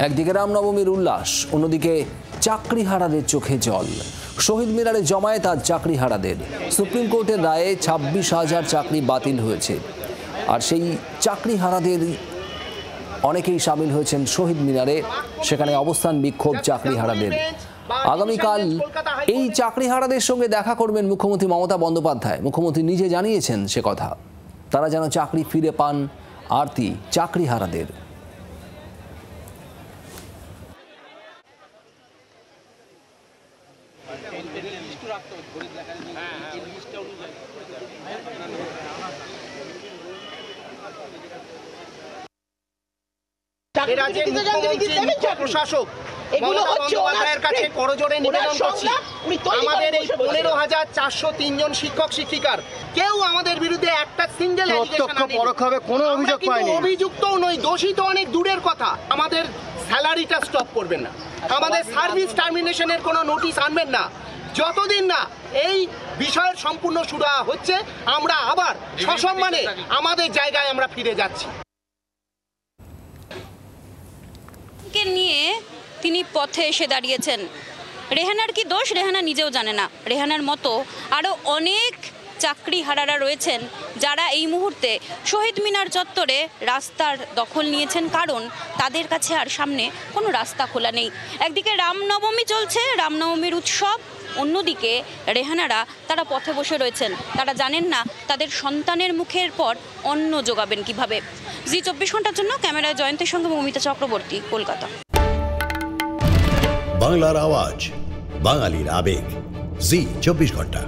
একদিকে রামনবমীর উল্লাস, অন্যদিকে চাকরিহারাদের চোখে জল। শহীদ মিনারে জমায়েত আজ চাকরিহারাদের। সুপ্রিম কোর্টের রায়ে 26,000 চাকরি বাতিল হয়েছে, আর সেই চাকরিহারাদের অনেকেই সামিল হয়েছেন শহীদ মিনারে। সেখানে অবস্থান বিক্ষোভ চাকরিহারাদের। আগামীকাল এই চাকরিহারাদের সঙ্গে দেখা করবেন মুখ্যমন্ত্রী মমতা বন্দ্যোপাধ্যায়। মুখ্যমন্ত্রী নিজে জানিয়েছেন সে কথা। তারা যেন চাকরি ফিরে পান আরতি চাকরিহারাদের। প্রশাসক বন্দ্যোপাধ্যায়ের কাছে করজোড়ে নিবেদন করছি, আমাদের এই 15,403 জন শিক্ষক শিক্ষিকার কেউ আমাদের বিরুদ্ধে একটা সিঙ্গেল পরোক্ষভাবে কোনো অভিযোগ পায়নি। অভিযুক্তও নই, দোষী তো অনেক দূরের কথা। আমাদের স্যালারিটা স্টপ করবেন না, আমাদের সার্ভিস টার্মিনেশনের কোনো নোটিশ আনবেন না, যতদিন না এই বিষয়ের সম্পূর্ণ সুরাহা হচ্ছে। আমরা আবার সসম্মানে আমাদের জায়গায় আমরা ফিরে যাচ্ছি। নিয়ে তিনি পথে এসে দাঁড়িয়েছেন। রেহানার কি দোষ রেহানা নিজেও জানে না। রেহানার মতো আরও অনেক চাকরিহারারা রয়েছেন যারা এই মুহূর্তে শহীদ মিনার চত্বরে রাস্তার দখল নিয়েছেন, কারণ তাদের কাছে আর সামনে কোনো রাস্তা খোলা নেই। একদিকে রামনবমী চলছে, রামনবমীর উৎসব, অন্যদিকে রেহানারা তারা পথে বসে রয়েছেন। তারা জানেন না তাদের সন্তানের মুখের পর অন্ন জোগাবেন কিভাবে। জি 24 ঘন্টার জন্য ক্যামেরায় জয়ন্তের সঙ্গে মৌমিতা চক্রবর্তী, কলকাতা। বাংলার আওয়াজ, বাঙালির আবেগ, জি 24 ঘন্টা।